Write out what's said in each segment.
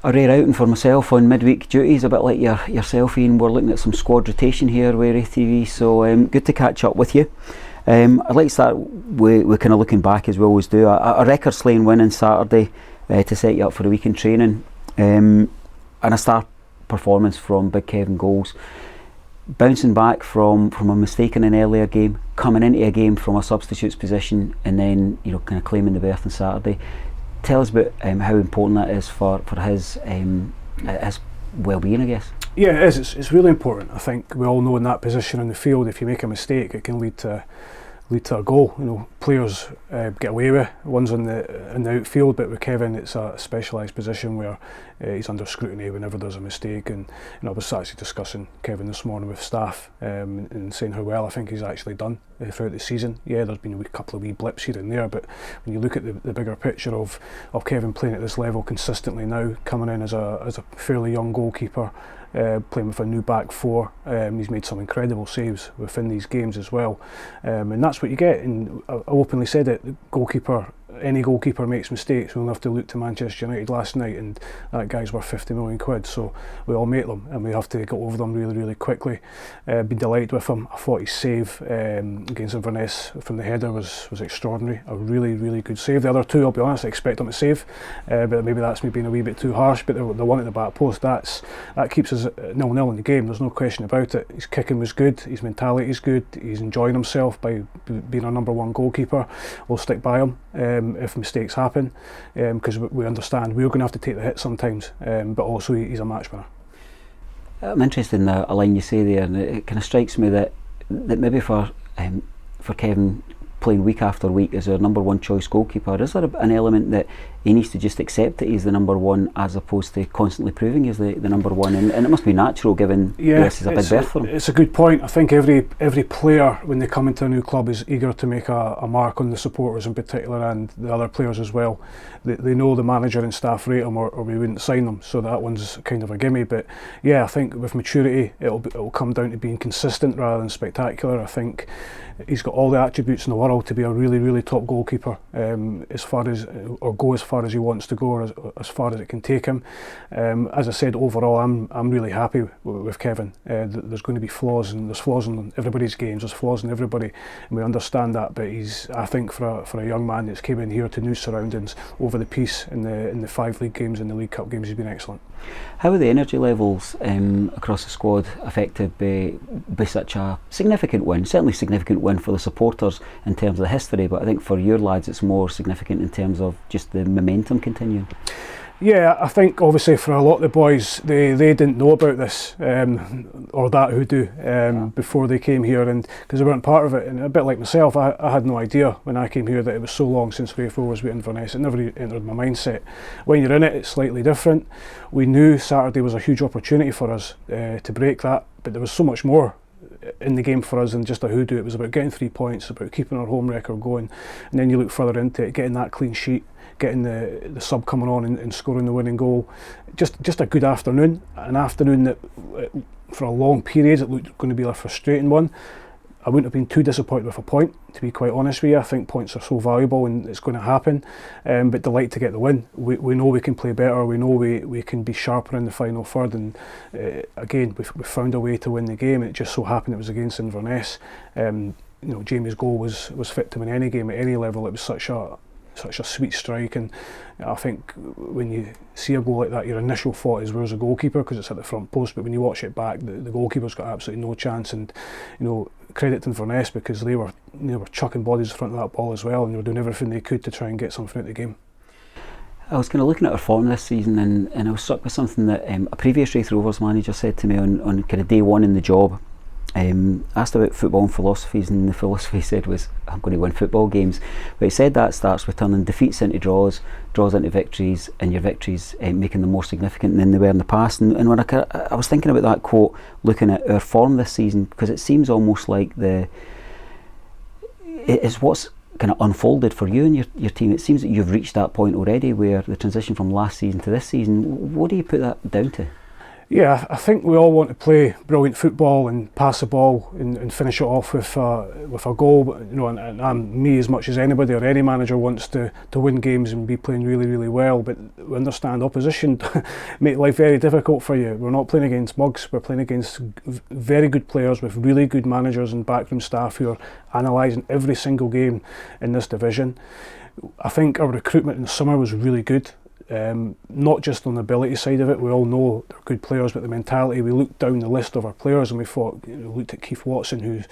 A rare outing for myself on midweek duties, a bit like yourself, Ian. We're looking at some squad rotation here with RaithTV, so good to catch up with you. I'd like to start with kind of looking back, as we always do. A record-slaying win on Saturday to set you up for the week in training, and a star performance from Big Kevin goals. Bouncing back from a mistake in an earlier game, coming into a game from a substitute's position, and then kind of claiming the berth on Saturday. Tell us about how important that is for his well-being, I guess. Yeah, it is. It's really important. I think we all know in that position on the field, if you make a mistake, it can lead to a goal. Players get away with one's in the outfield, but with Kevin, it's a specialised position where he's under scrutiny whenever there's a mistake. And I was actually discussing Kevin this morning with staff and saying how well I think he's actually done throughout the season. Yeah, there's been a couple of wee blips here and there, but when you look at the bigger picture of Kevin playing at this level consistently now, coming in as a fairly young goalkeeper, playing with a new back four, he's made some incredible saves within these games as well, and that's what you get. And I openly said it, any goalkeeper makes mistakes. We'll have to look to Manchester United last night, and that guy's worth 50 million quid, so we all make them and we have to get over them really, really quickly. Been delighted with him. I thought his save against Inverness from the header was extraordinary. A really, really good save. The other two, I'll be honest, I expect him to save, but maybe that's me being a wee bit too harsh. But the one at the back post, that keeps us 0-0 in the game. There's no question about it. His kicking was good, his mentality is good, he's enjoying himself by being our number one goalkeeper. We'll stick by him if mistakes happen, because we understand we're going to have to take the hit sometimes, but also he's a match winner. I'm interested in a line you say there, and it kind of strikes me that maybe for Kevin playing week after week as our number one choice goalkeeper, is there an element that he needs to just accept that he's the number one as opposed to constantly proving he's the number one, and it must be natural given this is a big berth for him. It's a good point. I think every player when they come into a new club is eager to make a mark on the supporters in particular and the other players as well. They know the manager and staff rate them or we wouldn't sign them, so that one's kind of a gimme. But yeah, I think with maturity it'll come down to being consistent rather than spectacular. I think he's got all the attributes in the world to be a really, really top goalkeeper, go as far as he wants to go, or as far as it can take him. As I said, overall I'm really happy with Kevin. There's going to be flaws, and there's flaws in everybody's games, there's flaws in everybody, and we understand that, but I think for a young man that's came in here to new surroundings over the piece in the 5 league games and the League Cup games, he's been excellent. How are the energy levels across the squad affected by such a significant win? Certainly significant win for the supporters in terms of the history, but I think for your lads it's more significant in terms of just the momentum continuing. Yeah, I think obviously for a lot of the boys, they didn't know about this or that hoodoo before they came here, and because they weren't part of it. And a bit like myself, I had no idea when I came here that it was so long since Raith Rovers beat Inverness. It never entered my mindset. When you're in it, it's slightly different. We knew Saturday was a huge opportunity for us to break that, but there was so much more in the game for us than just a hoodoo. It was about getting 3 points, about keeping our home record going, and then you look further into it, getting that clean sheet, getting the sub coming on and scoring the winning goal. Just a good afternoon, an afternoon that for a long period it looked going to be a frustrating one. I wouldn't have been too disappointed with a point, to be quite honest with you. I think points are so valuable and it's going to happen, but delight to get the win. We know we can play better, we know we can be sharper in the final third, and again we found a way to win the game. It just so happened it was against Inverness. Jamie's goal was fit to win any game at any level. It was such a sweet strike, and I think when you see a goal like that, your initial thought is where's the goalkeeper, because it's at the front post, but when you watch it back, the goalkeeper's got absolutely no chance. And credit to Inverness, because they were chucking bodies in front of that ball as well, and they were doing everything they could to try and get something out of the game. I was kind of looking at our form this season, and I was struck with something that a previous Raith Rovers manager said to me on kind of day one in the job. Asked about football and philosophies, and the philosophy he said was, I'm going to win football games. But he said that starts with turning defeats into draws into victories, and your victories making them more significant than they were in the past. And when I was thinking about that quote, looking at our form this season, because it seems almost like it's what's kind of unfolded for you and your team. It seems that you've reached that point already where the transition from last season to this season, what do you put that down to? Yeah, I think we all want to play brilliant football and pass the ball and finish it off with a goal. But, you know, and me as much as anybody or any manager wants to win games and be playing really, really well. But we understand opposition make life very difficult for you. We're not playing against mugs. We're playing against very good players with really good managers and backroom staff who are analysing every single game in this division. I think our recruitment in the summer was really good. Not just on the ability side of it, we all know they're good players, but the mentality. We looked down the list of our players and we thought, you know, looked at Keith Watson,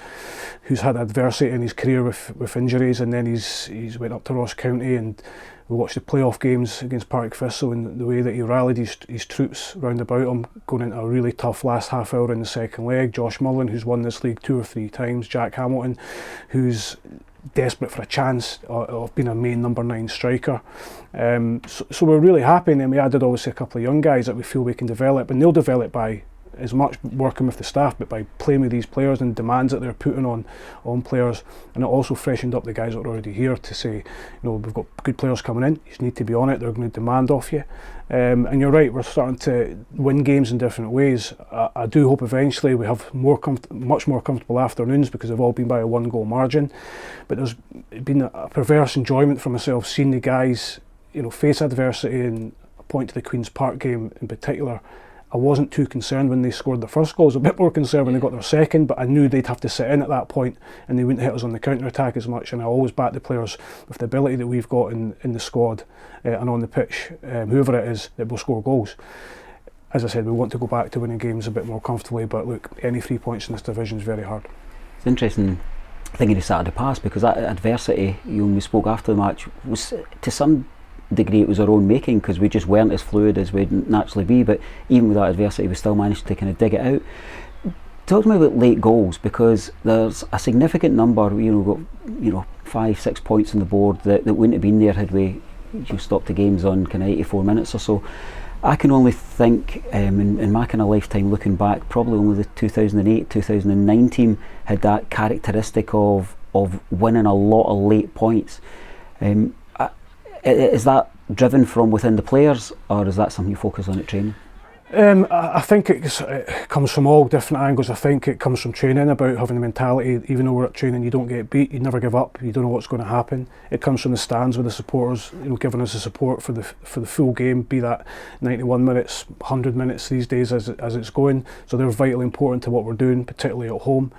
who's had adversity in his career with injuries, and then he's went up to Ross County, and we watched the playoff games against Partick Thistle and the way that he rallied his troops round about him, going into a really tough last half hour in the second leg. Josh Mullen, who's won this league 2 or 3 times. Jack Hamilton, who's desperate for a chance of being a main number 9 striker. So we're really happy, and then we added obviously a couple of young guys that we feel we can develop, and they'll develop by as much working with the staff, but by playing with these players and demands that they're putting on players. And it also freshened up the guys that are already here to say, you know, we've got good players coming in, you just need to be on it, they're going to demand off you. And you're right, we're starting to win games in different ways. I do hope eventually we have much more comfortable afternoons, because they've all been by a 1-goal margin. But there's been a perverse enjoyment for myself seeing the guys, you know, face adversity. And a point to the Queen's Park game in particular, I wasn't too concerned when they scored their first goal. I was a bit more concerned when they got their second, but I knew they'd have to sit in at that point and they wouldn't hit us on the counter-attack as much. And I always back the players with the ability that we've got in the squad and on the pitch, whoever it is, that will score goals. As I said, we want to go back to winning games a bit more comfortably, but look, any 3 points in this division is very hard. It's interesting thinking of Saturday past, because that adversity, you know, when we spoke after the match, was to some degree it was our own making, because we just weren't as fluid as we'd naturally be. But even with that adversity, we still managed to kind of dig it out. Talk to me about late goals, because there's a significant number, got 5-6 points on the board that wouldn't have been there had we stopped the games on kind of 84 minutes or so. I can only think in my kind of lifetime looking back, probably only the 2008-2009 team had that characteristic of winning a lot of late points. Is that driven from within the players, or is that something you focus on at training? I think it comes from all different angles. I think it comes from training, about having the mentality, even though we're at training, you don't get beat, you never give up, you don't know what's going to happen. It comes from the stands with the supporters, giving us the support for the full game, be that 91 minutes, 100 minutes these days as it's going. So they're vitally important to what we're doing, particularly at home.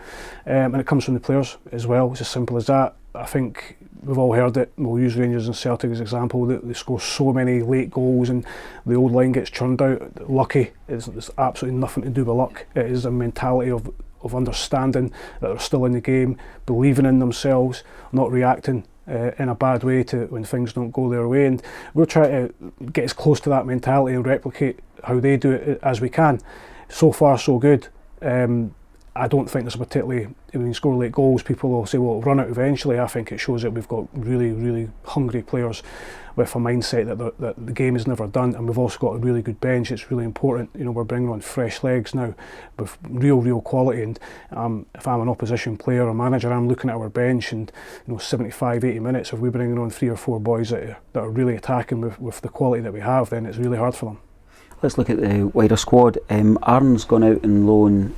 And it comes from the players as well. It's as simple as that. I think we've all heard it. We'll use Rangers and Celtic as an example. They score so many late goals and the old line gets churned out. Lucky, it's absolutely nothing to do with luck. It is a mentality of understanding that they're still in the game, believing in themselves, not reacting in a bad way to when things don't go their way. And we're trying to get as close to that mentality and replicate how they do it as we can. So far, so good. I don't think there's a particularly, when you score late goals, people will say, well, it'll run out eventually. I think it shows that we've got really, really hungry players with a mindset that the game is never done, and we've also got a really good bench. It's really important. We're bringing on fresh legs now with real quality, and if I'm an opposition player or manager, I'm looking at our bench and 75-80 minutes, if we're bringing on 3 or 4 boys that are really attacking with the quality that we have, then it's really hard for them. Let's look at the wider squad. Aaron's gone out on loan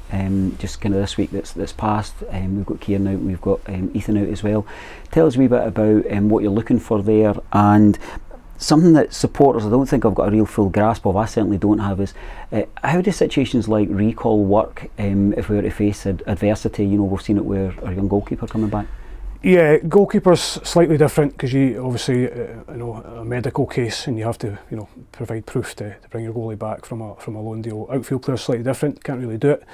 just kind of this week that's passed. We've got Kieran out, we've got Ethan out as well. Tell us a wee bit about what you're looking for there, and something that supporters, I don't think I've got a real full grasp of, I certainly don't have, is how do situations like recall work if we were to face adversity? We've seen it with our young goalkeeper coming back. Yeah, goalkeeper's slightly different, because you obviously a medical case, and you have to provide proof to bring your goalie back from a loan deal. Outfield player's slightly different, can't really do it.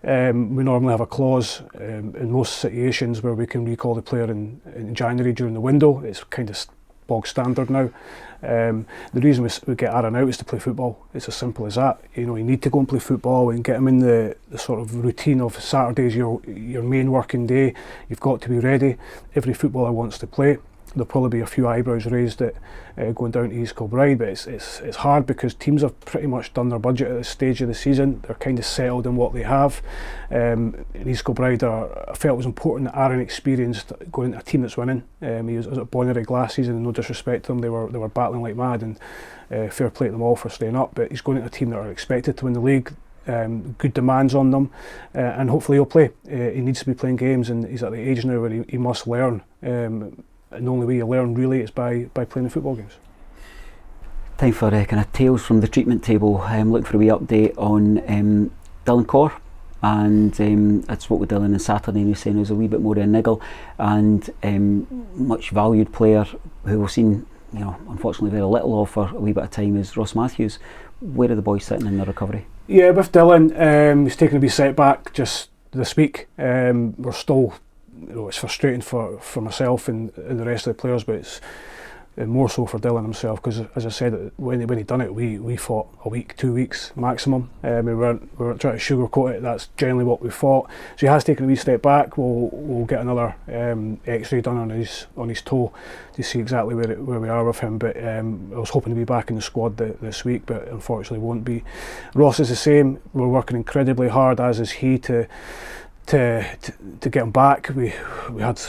We normally have a clause in most situations where we can recall the player in January during the window. It's kind of bog standard now. The reason we get Aaron out is to play football. It's as simple as that. You need to go and play football and get him in the sort of routine of Saturday's your main working day. You've got to be ready. Every footballer wants to play. There'll probably be a few eyebrows raised at going down to East Kilbride, but it's hard because teams have pretty much done their budget at this stage of the season. They're kind of settled in what they have. In East Kilbride, I felt it was important that Aaron experienced going into a team that's winning. He was at Bonnyrigg last season, and no disrespect to them, they were battling like mad, and fair play to them all for staying up. But he's going into a team that are expected to win the league. good demands on them, and hopefully he'll play. He needs to be playing games, and he's at the age now where he must learn. And the only way you learn really is by playing the football games. Time for kind of tales from the treatment table. Looking for a wee update on Dylan Corr, and I spoke with Dylan on Saturday, and he was saying there was a wee bit more of a niggle, and much valued player who we've seen, unfortunately very little of for a wee bit of time is Ross Matthews. Where are the boys sitting in their recovery? Yeah, with Dylan, he's taken a wee setback just this week. We're still, it's frustrating for myself and the rest of the players, but it's more so for Dylan himself, because as I said, when he done it, we fought a week, 2 weeks maximum. We weren't trying to sugarcoat it. That's generally what we fought. So he has taken a wee step back. We'll get another X-ray done on his toe to see exactly where we are with him. But I was hoping to be back in the squad this week, but unfortunately won't be. Ross is the same. We're working incredibly hard, as is he, to get him back. We had,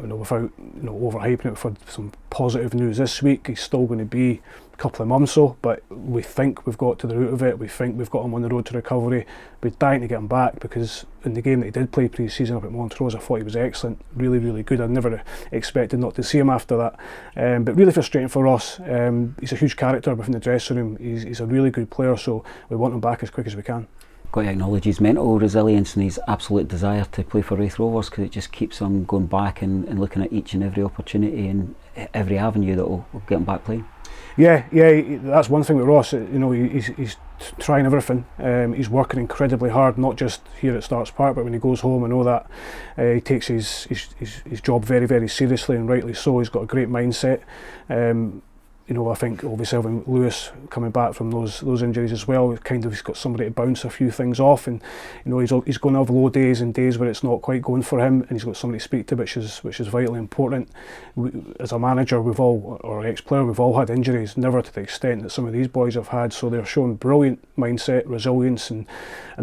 without overhyping it, we've had some positive news this week. He's still going to be a couple of months so, but we think we've got to the root of it. We think we've got him on the road to recovery. We're dying to get him back, because in the game that he did play pre-season up at Montrose, I thought he was excellent, really, really good. I never expected not to see him after that. But really frustrating for Ross. He's a huge character within the dressing room. He's a really good player, so we want him back as quick as we can. Got to acknowledge his mental resilience and his absolute desire to play for Raith Rovers, because it just keeps him going back and looking at each and every opportunity and every avenue that will get him back playing. Yeah, that's one thing with Ross. He's trying everything. He's working incredibly hard, not just here at Starks Park, but when he goes home, I know that he takes his job very, very seriously, and rightly so. He's got a great mindset. I think obviously having Lewis coming back from those injuries as well, he's got somebody to bounce a few things off, and he's going to have low days and days where it's not quite going for him, and he's got somebody to speak to, which is vitally important. As a manager, or ex-player, we've all had injuries, never to the extent that some of these boys have had, so they're showing brilliant mindset, resilience and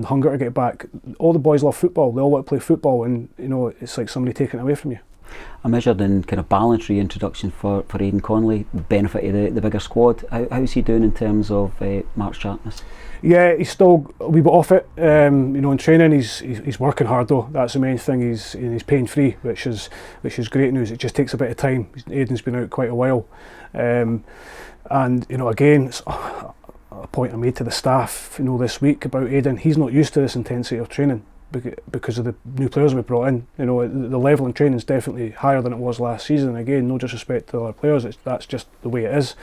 hunger to get back. All the boys love football, they all want to play football, and it's like somebody taking it away from you. I measured in kind of balanced reintroduction for Aidan Connolly, benefit of the bigger squad. How's he doing in terms of march sharpness? Yeah, he's still a wee bit off it. In training, he's working hard though. That's the main thing. He's pain free, which is great news. It just takes a bit of time. Aidan's been out quite a while, and again, it's a point I made to the staff this week about Aidan. He's not used to this intensity of training, because of the new players we brought in. The level in training is definitely higher than it was last season. Again, no disrespect to the other players, that's just the way it is.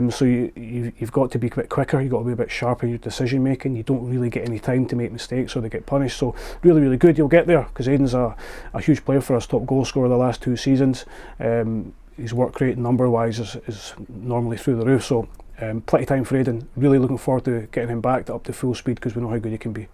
So you've got to be a bit quicker, you've got to be a bit sharper in your decision making. You don't really get any time to make mistakes or they get punished. So really, really good. You'll get there, because Aidan's a huge player for us, top goal scorer the last 2 seasons. His work rate number wise is normally through the roof. So plenty of time for Aidan. Really looking forward to getting him back up to full speed, because we know how good he can be.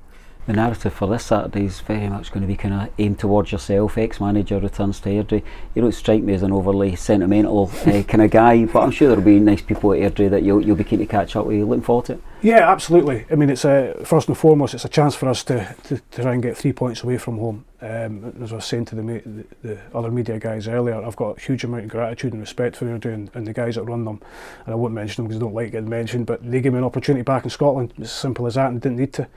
The narrative for this Saturday is very much going to be kind of aimed towards yourself. Ex-manager returns to Airdrie. You don't strike me as an overly sentimental kind of guy, but I'm sure there'll be nice people at Airdrie that you'll be keen to catch up with. You looking forward to it? Yeah, absolutely. I mean, it's first and foremost, it's a chance for us to try and get 3 points away from home. As I was saying to the other media guys earlier, I've got a huge amount of gratitude and respect for Airdrie and the guys that run them, and I won't mention them because I don't like getting mentioned, but they gave me an opportunity back in Scotland. It's as simple as that, and didn't need to.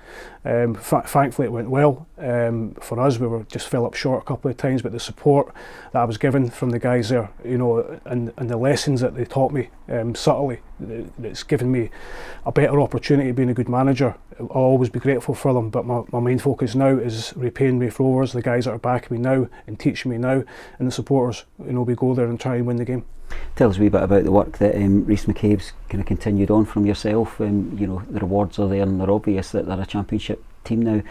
Thankfully it went well. For us, we were just fell up short a couple of times, but the support that I was given from the guys there, and the lessons that they taught me subtly, it's given me a better opportunity of being a good manager. I'll always be grateful for them, but my main focus now is repaying Raith Rovers, the guys that are backing me now and teaching me now, and the supporters. We go there and try and win the game. Tell us a wee bit about the work that Rhys McCabe's kind of continued on from yourself. The rewards are there and they're obvious that they're a championship team now,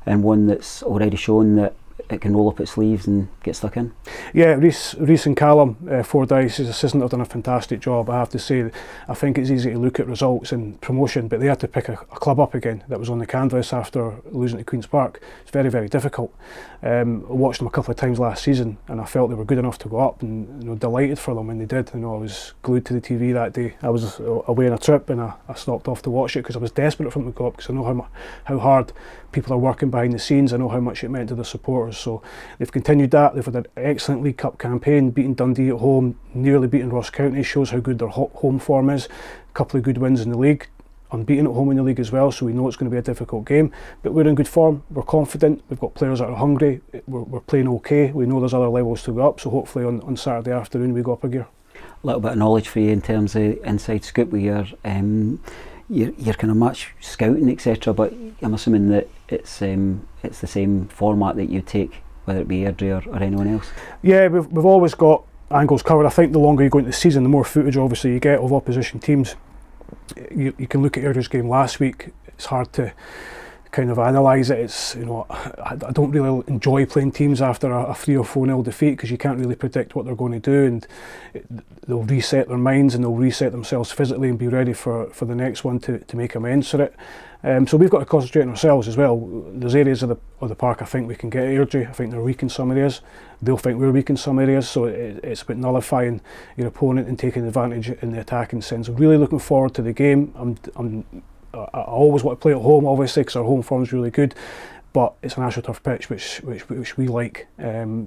and one that's already shown that it can roll up its sleeves and get stuck in. Yeah, Rhys and Callum Fordyce, his assistant, have done a fantastic job. I have to say, I think it's easy to look at results and promotion, but they had to pick a club up again that was on the canvas after losing to Queen's Park. It's very, very difficult. I watched them a couple of times last season and I felt they were good enough to go up, and delighted for them when they did. I was glued to the TV that day. I was away on a trip and I stopped off to watch it because I was desperate for them to go up, because I know how hard people are working behind the scenes. I know how much it meant to the supporters. So they've continued that. They've had an excellent League Cup campaign, beating Dundee at home, nearly beating Ross County. Shows how good their home form is. A couple of good wins in the league. unbeaten at home in the league as well, so we know it's going to be a difficult game, but we're in good form, we're confident, we've got players that are hungry, we're playing okay, we know there's other levels to go up, so hopefully on Saturday afternoon we go up a gear. A little bit of knowledge for you in terms of inside scoop with your kind of match scouting, etc., but I'm assuming that it's the same format that you take, whether it be Airdrie or anyone else. Yeah, we've always got angles covered. I think the longer you go into the season, the more footage obviously you get of opposition teams. You can look at Airdrie's game last week. It's hard to kind of analyse it. It's, you know, I don't really enjoy playing teams after a 3 or 4-0 defeat, because you can't really predict what they're going to do, and they'll reset their minds and they'll reset themselves physically and be ready for the next one to make amends for it. So we've got to concentrate on ourselves as well. There's areas of the park I think we can get Airdrie. I think they're weak in some areas. They'll think we're weak in some areas. So it's about nullifying your opponent and taking advantage in the attacking sense. I'm really looking forward to the game. I always want to play at home, obviously, because our home form is really good. But it's an AstroTurf pitch, which we like.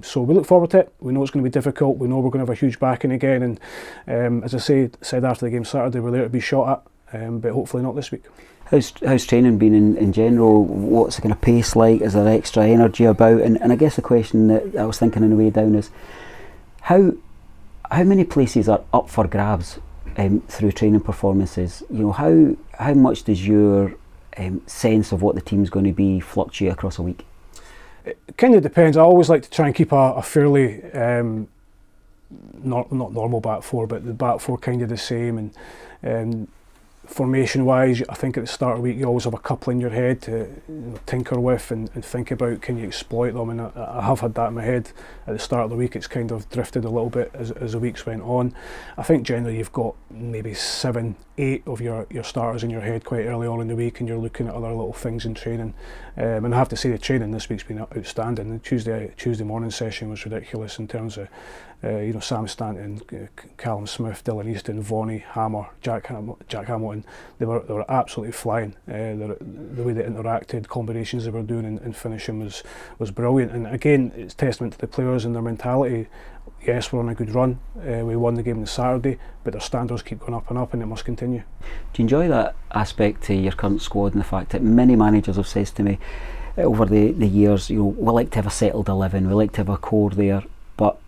So we look forward to it. We know it's going to be difficult. We know we're going to have a huge backing again. And as I said after the game Saturday, we're there to be shot at. But hopefully not this week. How's training been in general? What's the kind of pace like? Is there extra energy about? And I guess the question that I was thinking on the way down is, how many places are up for grabs through training performances? You know, how much does your sense of what the team's going to be fluctuate across a week? It kind of depends. I always like to try and keep a fairly not normal back four, but the back four kind of the same. And formation wise, I think at the start of the week you always have a couple in your head to tinker with and think about, can you exploit them, and I have had that in my head at the start of the week. It's kind of drifted a little bit as the weeks went on. I think generally you've got maybe 7, 8 of your starters in your head quite early on in the week, and you're looking at other little things in training. And I have to say the training this week's been outstanding. The Tuesday morning session was ridiculous in terms of Sam Stanton, Callum Smith, Dylan Easton, Vonnie, Hammer, Jack Hamilton. They were absolutely flying. The way they interacted, combinations they were doing and finishing was brilliant. And again, it's testament to the players and their mentality. Yes, we're on a good run. We won the game on Saturday, but their standards keep going up, and it must continue. Do you enjoy that aspect to your current squad, and the fact that many managers have said to me over the years, we like to have a settled 11, we like to have a core there, but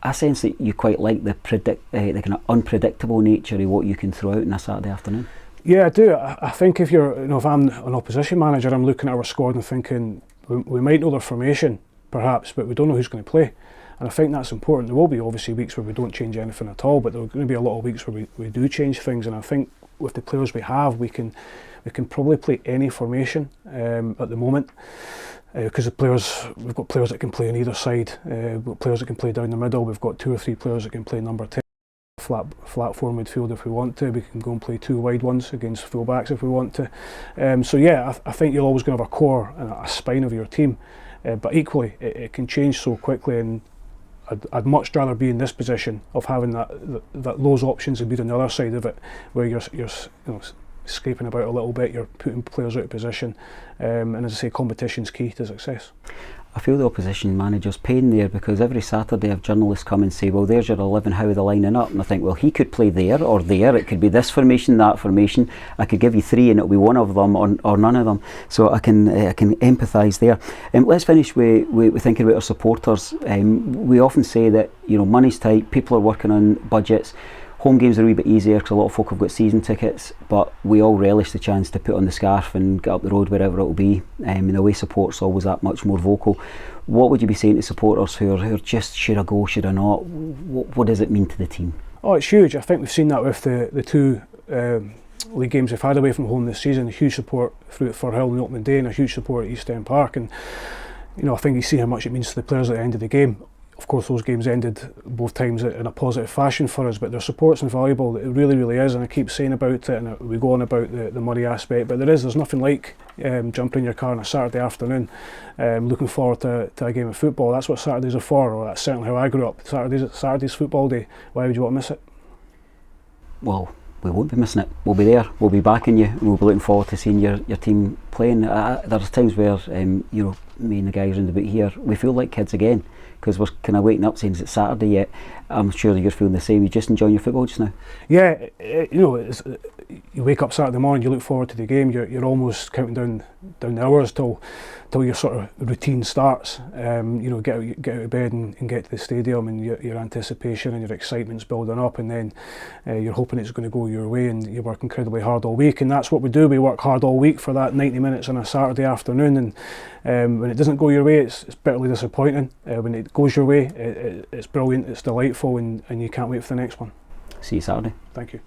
I sense that you quite like the kind of unpredictable nature of what you can throw out on a Saturday afternoon. Yeah, I do. I think if if I'm an opposition manager, I'm looking at our squad and thinking we might know their formation, perhaps, but we don't know who's going to play. And I think that's important. There will be obviously weeks where we don't change anything at all, but there are going to be a lot of weeks where we do change things. And I think with the players we have, we can probably play any formation at the moment. Because we've got players that can play on either side. We've got players that can play down the middle. We've got 2 or 3 players that can play number 10, flat 4 midfield if we want to. We can go and play 2 wide ones against full backs if we want to. So yeah, I think you're always going to have a core and a spine of your team. But equally, it can change so quickly, and I'd much rather be in this position of having those options and be on the other side of it, where you're scraping about a little bit, you're putting players out of position, and as I say, competition's key to success. I feel the opposition manager's pain there, because every Saturday I have journalists come and say, well, there's your 11, how are they lining up? And I think, well, he could play there or there, it could be this formation, that formation, I could give you 3 and it'll be one of them or none of them. So I can empathise there. Let's finish with thinking about our supporters. We often say that money's tight, people are working on budgets. Home games are a wee bit easier because a lot of folk have got season tickets, but we all relish the chance to put on the scarf and get up the road wherever it will be. And the away support's always that much more vocal. What would you be saying to supporters who are just, should I go, should I not? What does it mean to the team? Oh, it's huge. I think we've seen that with the 2 league games we've had away from home this season. A huge support through at Firhill on the opening day, and a huge support at East End Park. And I think you see how much it means to the players at the end of the game. Of course, those games ended both times in a positive fashion for us, but their support's invaluable. It really, really is, and I keep saying about it, and we go on about the money aspect, but there's nothing like jumping in your car on a Saturday afternoon, looking forward to a game of football. That's what Saturdays are for, or that's certainly how I grew up. Saturday's football day. Why would you want to miss it? Well, we won't be missing it. We'll be there. We'll be backing you, and we'll be looking forward to seeing your team playing. There's times where me and the guys around the boot here, we feel like kids again, because we're kind of waking up saying it's Saturday yet. I'm sure you're feeling the same. You're just enjoying your football just now. Yeah, you know, you wake up Saturday morning, you look forward to the game. You're almost counting down the hours till your sort of routine starts. You know, get out of bed and get to the stadium, and your anticipation and your excitement's building up, and then you're hoping it's going to go your way, and you work incredibly hard all week. And that's what we do. We work hard all week for that 90 minutes on a Saturday afternoon, and when it doesn't go your way, it's bitterly disappointing. When it goes your way, it's brilliant, it's delightful, and you can't wait for the next one. See you Saturday. Thank you.